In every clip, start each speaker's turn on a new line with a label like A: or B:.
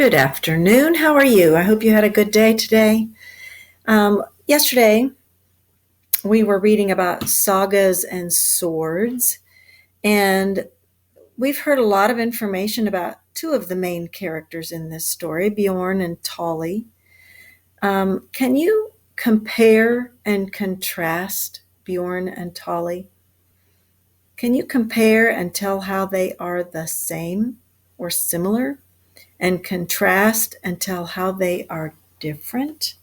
A: Good afternoon. How are you? I hope you had a good day today. Yesterday, we were reading about sagas and swords, and we've heard a lot of information about two of the main characters in this story, Bjorn and Tolly. Can you compare and contrast Bjorn and Tolly? Can you compare and tell how they are the same or similar? And contrast and tell how they are different?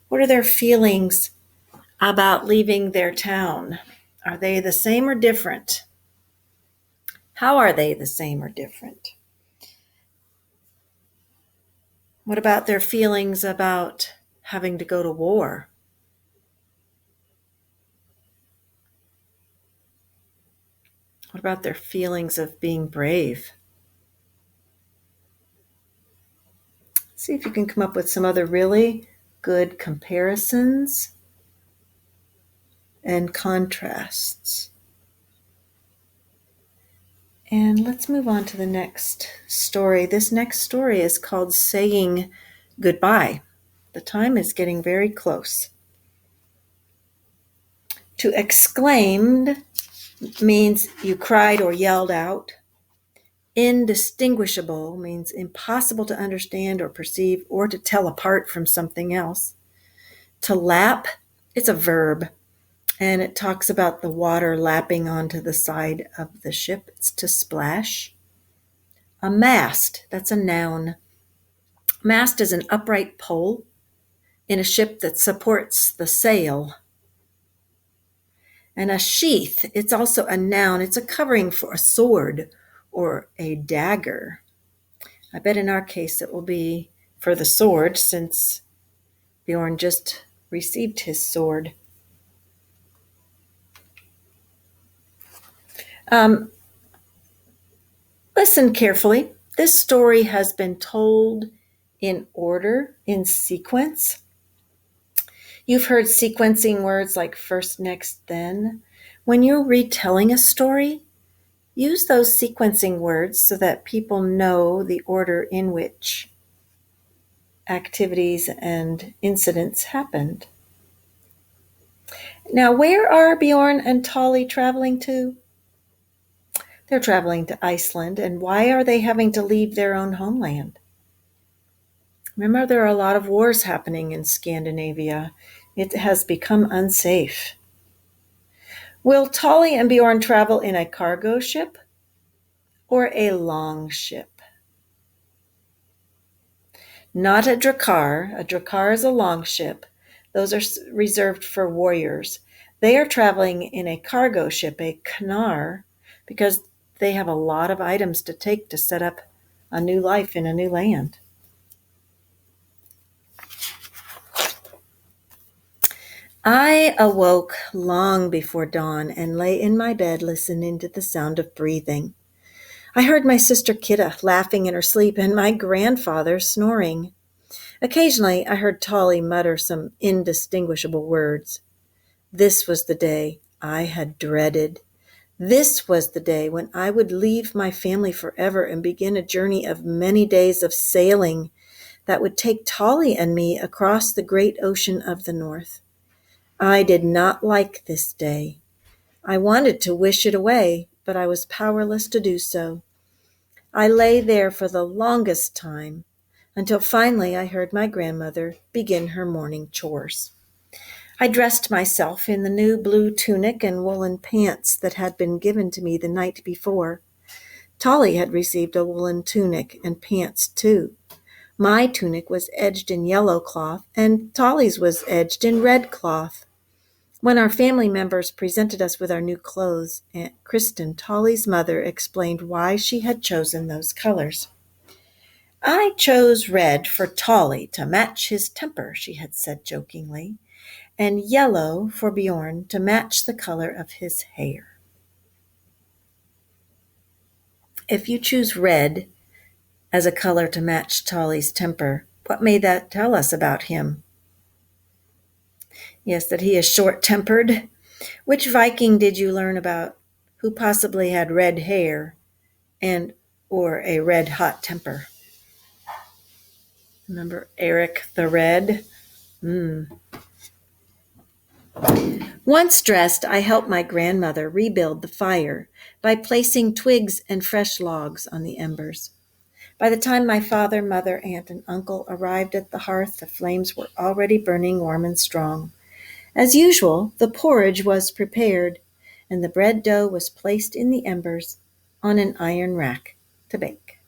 A: What are their feelings about leaving their town? Are they the same or different? How are they the same or different? What about their feelings about having to go to war? What about their feelings of being brave? See if you can come up with some other really good comparisons and contrasts. And let's move on to the next story. This next story is called Saying Goodbye. The time is getting very close. To exclaimed means you cried or yelled out. Indistinguishable means impossible to understand or perceive or to tell apart from something else. To lap, it's a verb, and it talks about the water lapping onto the side of the ship. It's to splash. A mast, that's a noun. Mast is an upright pole in a ship that supports the sail. And a sheath, it's also a noun. It's a covering for a sword or a dagger. I bet in our case it will be for the sword, since Bjorn just received his sword. Listen carefully. This story has been told in order, in sequence. You've heard sequencing words like first, next, then. When you're retelling a story, use those sequencing words so that people know the order in which activities and incidents happened. Now, where are Bjorn and Tolly traveling to? They're traveling to Iceland, and why are they having to leave their own homeland? Remember, there are a lot of wars happening in Scandinavia. It has become unsafe. Will Tolly and Bjorn travel in a cargo ship or a long ship? Not a drakkar. A drakkar is a long ship. Those are reserved for warriors. They are traveling in a cargo ship, a knar, because they have a lot of items to take to set up a new life in a new land. I awoke long before dawn and lay in my bed listening to the sound of breathing. I heard my sister Kidda laughing in her sleep and my grandfather snoring. Occasionally, I heard Tolly mutter some indistinguishable words. This was the day I had dreaded. This was the day when I would leave my family forever and begin a journey of many days of sailing that would take Tolly and me across the great ocean of the north. I did not like this day. I wanted to wish it away, but I was powerless to do so. I lay there for the longest time, until finally I heard my grandmother begin her morning chores. I dressed myself in the new blue tunic and woolen pants that had been given to me the night before. Tolly had received a woolen tunic and pants too. My tunic was edged in yellow cloth, and Tolly's was edged in red cloth. When our family members presented us with our new clothes, Aunt Kristen, Tolly's mother, explained why she had chosen those colors. I chose red for Tolly to match his temper, she had said jokingly, and yellow for Bjorn to match the color of his hair. If you choose red as a color to match Tolly's temper, what may that tell us about him? Yes, that he is short-tempered. Which Viking did you learn about who possibly had red hair and or a red hot temper? Remember Eric the Red? Mm. Once dressed, I helped my grandmother rebuild the fire by placing twigs and fresh logs on the embers. By the time my father, mother, aunt, and uncle arrived at the hearth, the flames were already burning warm and strong. As usual, the porridge was prepared, and the bread dough was placed in the embers on an iron rack to bake.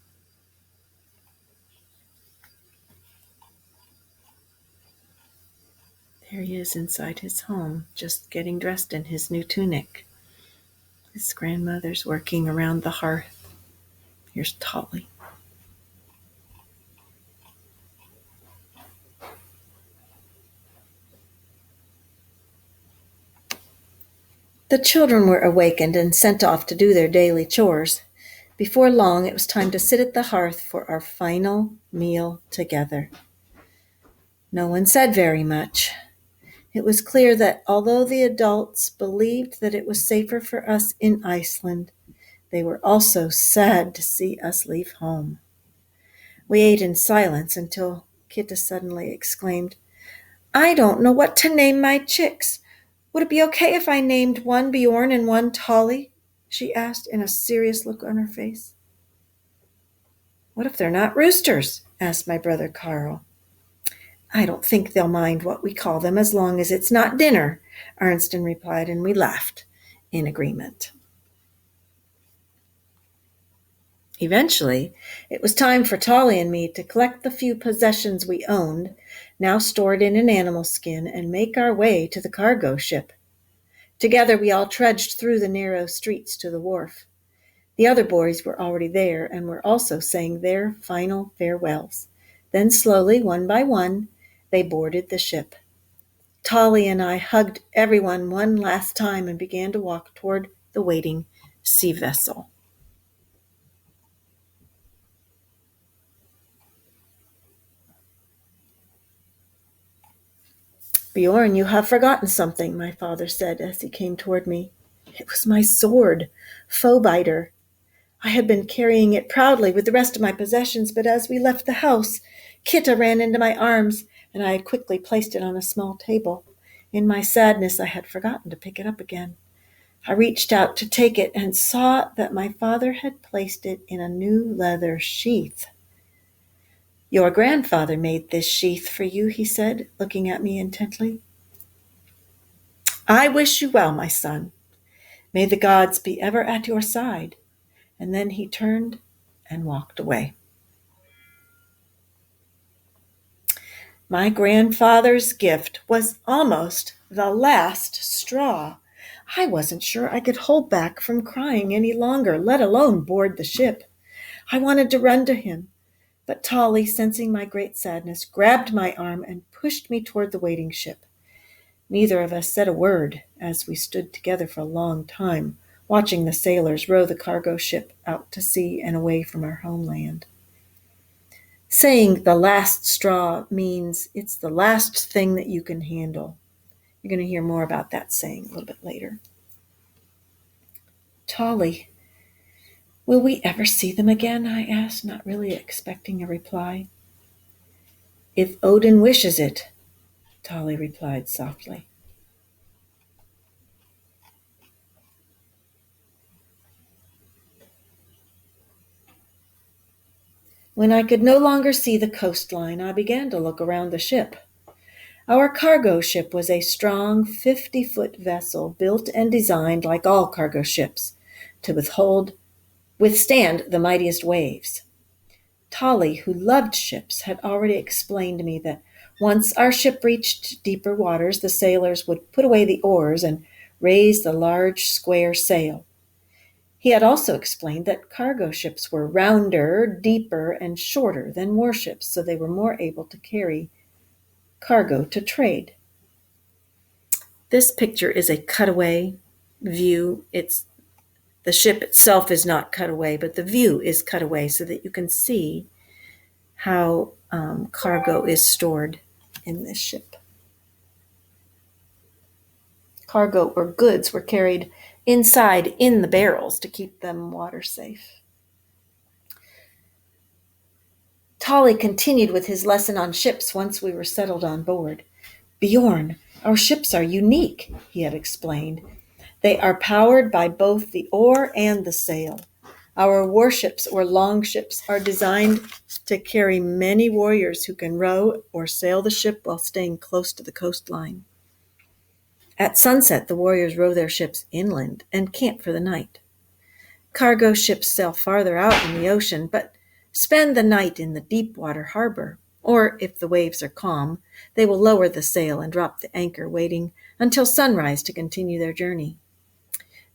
A: There he is inside his home, just getting dressed in his new tunic. His grandmother's working around the hearth. Here's Tolly. The children were awakened and sent off to do their daily chores. Before long, it was time to sit at the hearth for our final meal together. No one said very much. It was clear that although the adults believed that it was safer for us in Iceland, they were also sad to see us leave home. We ate in silence until Kitta suddenly exclaimed, "I don't know what to name my chicks. Would it be okay if I named one Bjorn and one Tolly?" she asked, in a serious look on her face. "What if they're not roosters?" asked my brother Carl. "I don't think they'll mind what we call them as long as it's not dinner," Arnston replied, and we laughed in agreement. Eventually, it was time for Tolly and me to collect the few possessions we owned, now stored in an animal skin, and make our way to the cargo ship. Together we all trudged through the narrow streets to the wharf. The other boys were already there and were also saying their final farewells. Then slowly, one by one, they boarded the ship. Tolly and I hugged everyone one last time and began to walk toward the waiting sea vessel. "Bjorn, you have forgotten something," my father said as he came toward me. It was my sword, Foebiter. I had been carrying it proudly with the rest of my possessions, but as we left the house, Kitta ran into my arms, and I had quickly placed it on a small table. In my sadness, I had forgotten to pick it up again. I reached out to take it and saw that my father had placed it in a new leather sheath. "Your grandfather made this sheath for you," he said, looking at me intently. "I wish you well, my son. May the gods be ever at your side." And then he turned and walked away. My grandfather's gift was almost the last straw. I wasn't sure I could hold back from crying any longer, let alone board the ship. I wanted to run to him, but Tolly, sensing my great sadness, grabbed my arm and pushed me toward the waiting ship. Neither of us said a word as we stood together for a long time, watching the sailors row the cargo ship out to sea and away from our homeland. Saying the last straw means it's the last thing that you can handle. You're going to hear more about that saying a little bit later. "Tolly, will we ever see them again?" I asked, not really expecting a reply. "If Odin wishes it," Tolly replied softly. When I could no longer see the coastline, I began to look around the ship. Our cargo ship was a strong 50-foot vessel built and designed like all cargo ships to withstand the mightiest waves. Tolly, who loved ships, had already explained to me that once our ship reached deeper waters, the sailors would put away the oars and raise the large square sail. He had also explained that cargo ships were rounder, deeper, and shorter than warships, so they were more able to carry cargo to trade. This picture is a cutaway view. The ship itself is not cut away, but the view is cut away so that you can see how cargo is stored in this ship. Cargo or goods were carried inside in the barrels to keep them water safe. Tolly continued with his lesson on ships once we were settled on board. Bjorn, our ships are unique, he had explained. They are powered by both the oar and the sail. Our warships or longships are designed to carry many warriors who can row or sail the ship while staying close to the coastline. At sunset, the warriors row their ships inland and camp for the night. Cargo ships sail farther out in the ocean, but spend the night in the deep water harbor. Or, if the waves are calm, they will lower the sail and drop the anchor, waiting until sunrise to continue their journey.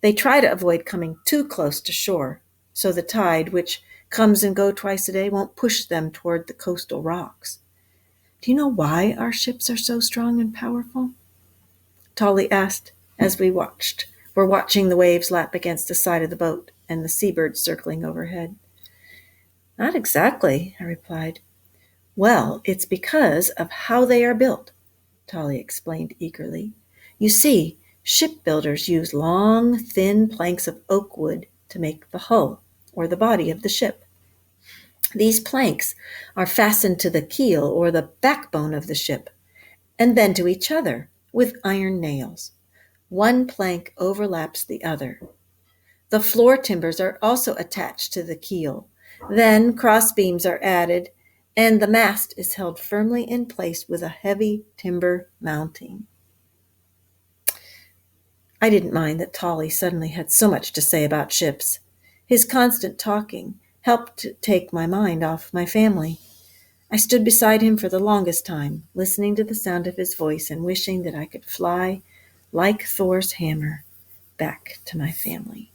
A: They try to avoid coming too close to shore, so the tide, which comes and goes twice a day, won't push them toward the coastal rocks. Do you know why our ships are so strong and powerful? Tolly asked as we were watching the waves lap against the side of the boat and the seabirds circling overhead. Not exactly, I replied. Well, it's because of how they are built, Tolly explained eagerly. You see, shipbuilders use long, thin planks of oak wood to make the hull, or the body of the ship. These planks are fastened to the keel, or the backbone of the ship, and then to each other with iron nails. One plank overlaps the other. The floor timbers are also attached to the keel. Then cross beams are added, and the mast is held firmly in place with a heavy timber mounting. I didn't mind that Tolly suddenly had so much to say about ships. His constant talking helped to take my mind off my family. I stood beside him for the longest time, listening to the sound of his voice and wishing that I could fly like Thor's hammer back to my family.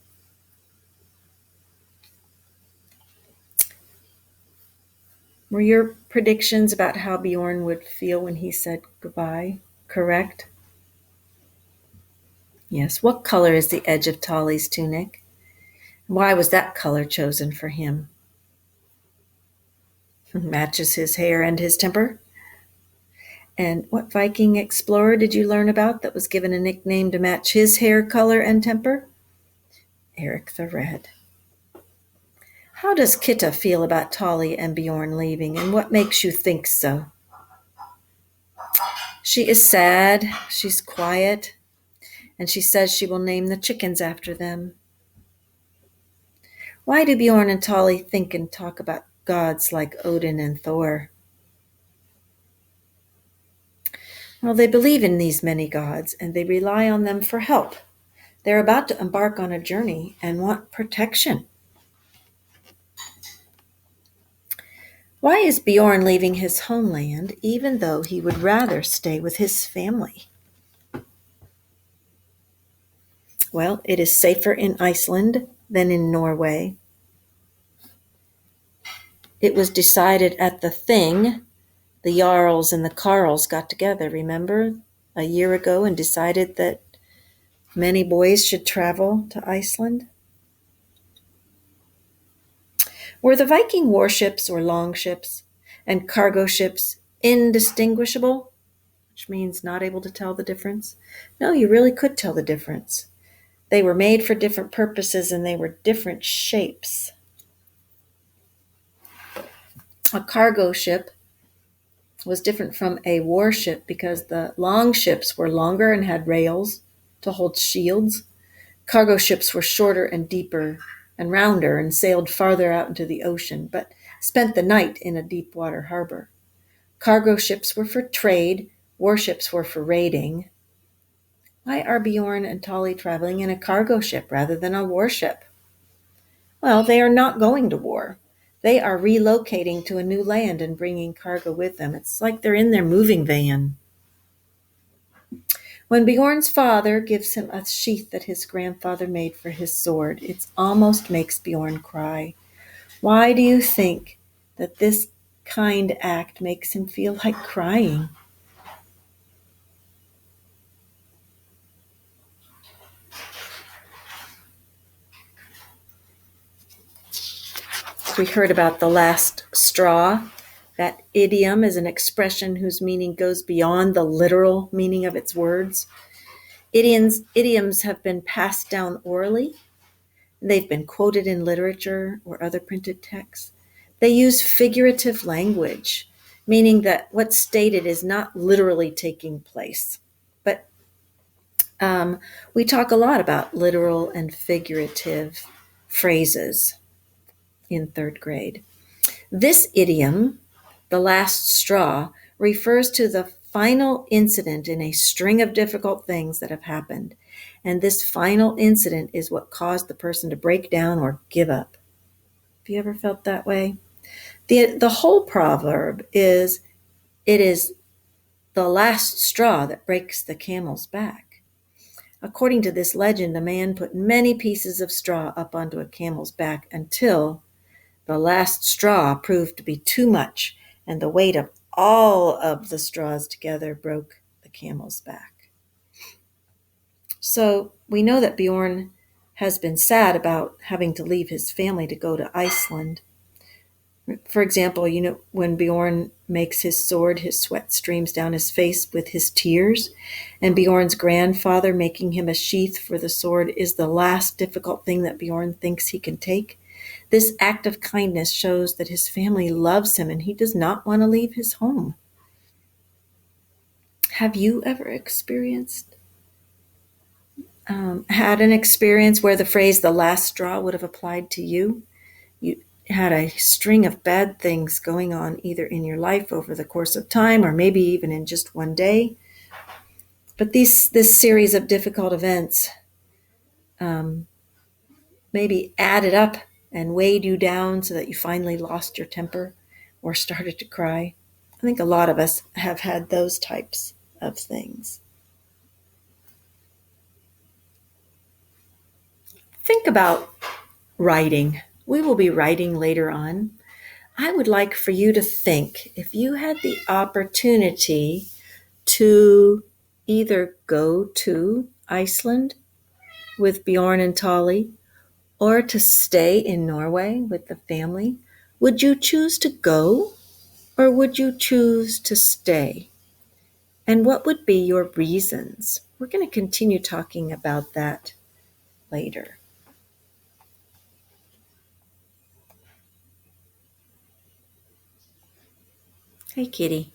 A: Were your predictions about how Bjorn would feel when he said goodbye correct? Yes. What color is the edge of Tolly's tunic? Why was that color chosen for him? Matches his hair and his temper? And what Viking explorer did you learn about that was given a nickname to match his hair color and temper? Eric the Red. How does Kitta feel about Tolly and Bjorn leaving, and what makes you think so? She is sad, she's quiet, and she says she will name the chickens after them. Why do Bjorn and Tolly think and talk about gods like Odin and Thor? Well, they believe in these many gods, and they rely on them for help. They're about to embark on a journey and want protection. Why is Bjorn leaving his homeland even though he would rather stay with his family? Well, it is safer in Iceland than in Norway. It was decided at the Thing. The Jarls and the Karls got together, remember, a year ago and decided that many boys should travel to Iceland. Were the Viking warships or longships and cargo ships indistinguishable, which means not able to tell the difference? No, you really could tell the difference. They were made for different purposes and they were different shapes. A cargo ship was different from a warship because the long ships were longer and had rails to hold shields. Cargo ships were shorter and deeper and rounder and sailed farther out into the ocean, but spent the night in a deep water harbor. Cargo ships were for trade, warships were for raiding. Why are Bjorn and Tolly traveling in a cargo ship rather than a warship? Well, they are not going to war. They are relocating to a new land and bringing cargo with them. It's like they're in their moving van. When Bjorn's father gives him a sheath that his grandfather made for his sword, it almost makes Bjorn cry. Why do you think that this kind act makes him feel like crying? We heard about the last straw. That idiom is an expression whose meaning goes beyond the literal meaning of its words. Idioms have been passed down orally. They've been quoted in literature or other printed texts. They use figurative language, meaning that what's stated is not literally taking place. But we talk a lot about literal and figurative phrases in third grade. This idiom, the last straw, refers to the final incident in a string of difficult things that have happened. And this final incident is what caused the person to break down or give up. Have you ever felt that way? The whole proverb is, it is the last straw that breaks the camel's back. According to this legend, a man put many pieces of straw up onto a camel's back until the last straw proved to be too much, and the weight of all of the straws together broke the camel's back. So we know that Bjorn has been sad about having to leave his family to go to Iceland. For example, when Bjorn makes his sword, his sweat streams down his face with his tears, and Bjorn's grandfather making him a sheath for the sword is the last difficult thing that Bjorn thinks he can take. This act of kindness shows that his family loves him and he does not want to leave his home. Have you ever had an experience where the phrase "the last straw" would have applied to you? You had a string of bad things going on either in your life over the course of time or maybe even in just one day. But this series of difficult events maybe added up and weighed you down so that you finally lost your temper or started to cry. I think a lot of us have had those types of things. Think about writing. We will be writing later on. I would like for you to think, if you had the opportunity to either go to Iceland with Bjorn and Tali or to stay in Norway with the family, would you choose to go or would you choose to stay? And what would be your reasons? We're going to continue talking about that later. Hey, kitty.